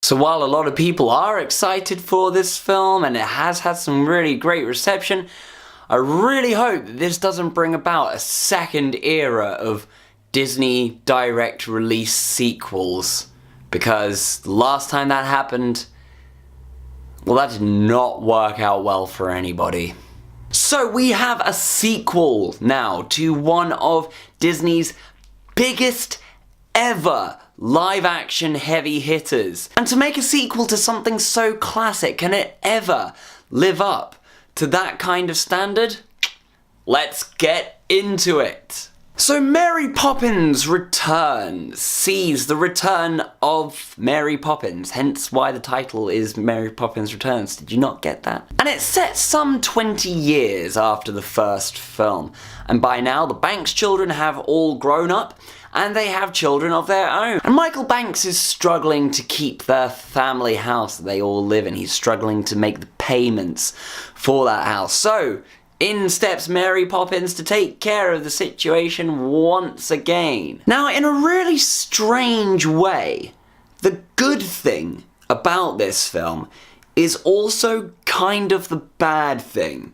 So while a lot of people are excited for this film, and it has had some really great reception, I really hope that this doesn't bring about a second era of Disney direct release sequels, because the last time that happened, well, that did not work out well for anybody. So we have a sequel now to one of Disney's biggest ever live-action heavy hitters. And to make a sequel to something so classic, can it ever live up to that kind of standard? Let's get into it. So Mary Poppins Returns sees the return of Mary Poppins, hence why the title is Mary Poppins Returns. Did you not get that? And it's set some 20 years after the first film, and by now the Banks children have all grown up, and they have children of their own. And Michael Banks is struggling to keep their family house that they all live in. He's struggling to make the payments for that house. So in steps Mary Poppins to take care of the situation once again. Now, in a really strange way, the good thing about this film is also kind of the bad thing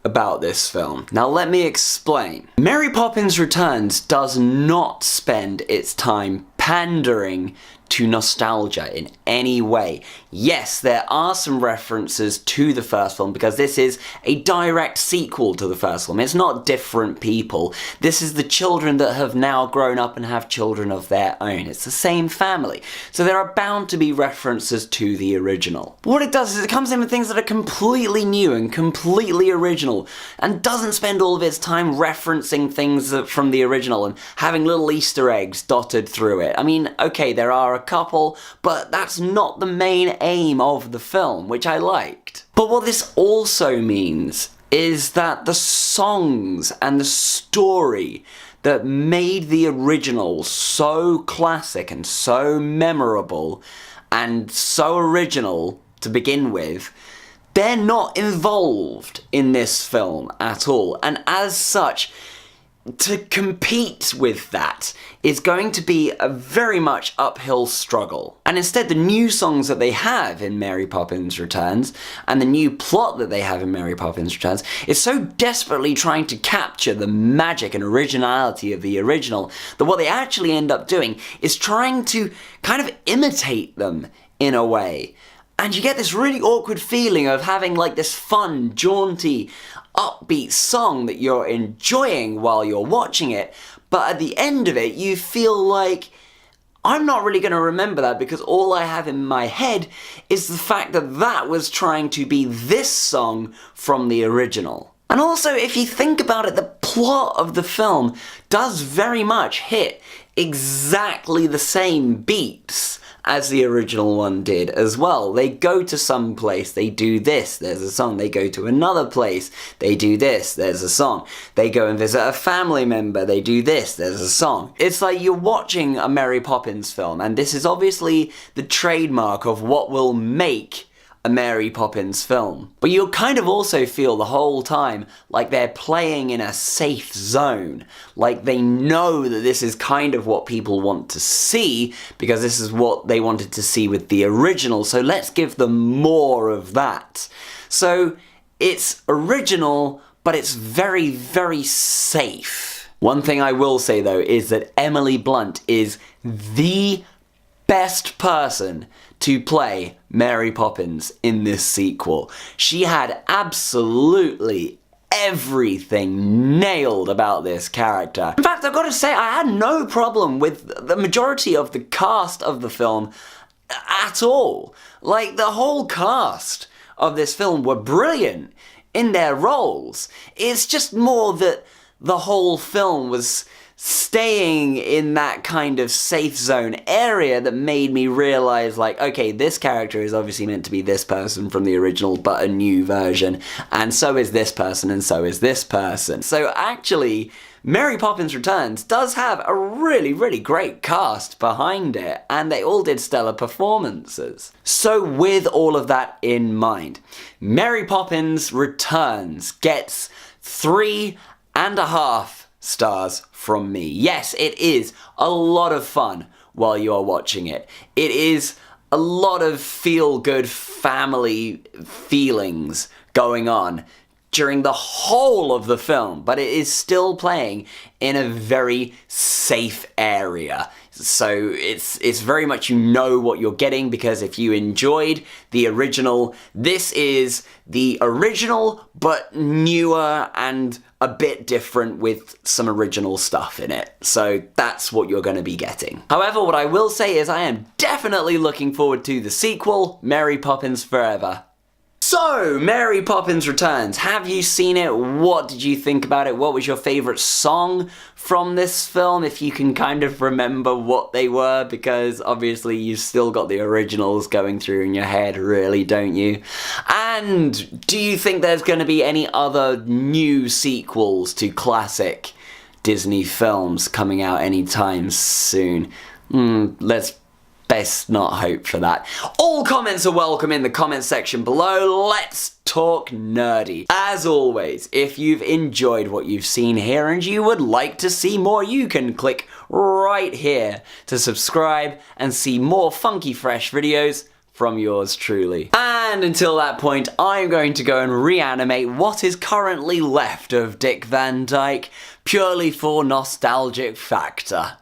about this film. Now let me explain. Mary Poppins Returns does not spend its time pandering to nostalgia in any way. Yes, there are some references to the first film because this is a direct sequel to the first film. It's not different people. This is the children that have now grown up and have children of their own. It's the same family. So there are bound to be references to the original. What it does is it comes in with things that are completely new and completely original and doesn't spend all of its time referencing things from the original and having little Easter eggs dotted through it. I mean, okay, there are a couple, but that's not the main aim of the film, which I liked. But what this also means is that the songs and the story that made the original so classic and so memorable and so original to begin with, they're not involved in this film at all. And as such, to compete with that is going to be a very much uphill struggle. And instead, the new songs that they have in Mary Poppins Returns, and the new plot that they have in Mary Poppins Returns, is so desperately trying to capture the magic and originality of the original, that what they actually end up doing is trying to kind of imitate them in a way. And you get this really awkward feeling of having like this fun, jaunty, upbeat song that you're enjoying while you're watching it, but at the end of it you feel like, I'm not really going to remember that because all I have in my head is the fact that that was trying to be this song from the original. And also, if you think about it, the plot of the film does very much hit exactly the same beats as the original one did as well. They go to some place, they do this, there's a song. They go to another place, they do this, there's a song. They go and visit a family member, they do this, there's a song. It's like you're watching a Mary Poppins film, and this is obviously the trademark of what will make a Mary Poppins film. But you'll kind of also feel the whole time like they're playing in a safe zone. Like they know that this is kind of what people want to see because this is what they wanted to see with the original, so let's give them more of that. So it's original, but it's very, very safe. One thing I will say though is that Emily Blunt is the best person to play Mary Poppins in this sequel. She had absolutely everything nailed about this character. In fact, I've got to say, I had no problem with the majority of the cast of the film at all. Like, the whole cast of this film were brilliant in their roles. It's just more that the whole film was staying in that kind of safe zone area that made me realize, like, okay, this character is obviously meant to be this person from the original, but a new version, and so is this person, and so is this person. So actually, Mary Poppins Returns does have a really, really great cast behind it, and they all did stellar performances. So with all of that in mind, Mary Poppins Returns gets 3.5 stars from me. Yes, it is a lot of fun while you are watching it. It is a lot of feel-good family feelings going on during the whole of the film, but it is still playing in a very safe area. So it's very much, you know what you're getting, because if you enjoyed the original, this is the original but newer and a bit different with some original stuff in it. So that's what you're going to be getting. However, what I will say is I am definitely looking forward to the sequel, Mary Poppins Forever. So, Mary Poppins Returns. Have you seen it? What did you think about it? What was your favourite song from this film? If you can kind of remember what they were, because obviously you've still got the originals going through in your head, really, don't you? And do you think there's going to be any other new sequels to classic Disney films coming out anytime soon? Let's best not hope for that. All comments are welcome in the comment section below. Let's talk nerdy. As always, if you've enjoyed what you've seen here and you would like to see more, you can click right here to subscribe and see more funky fresh videos from yours truly. And until that point, I'm going to go and reanimate what is currently left of Dick Van Dyke, purely for nostalgic factor.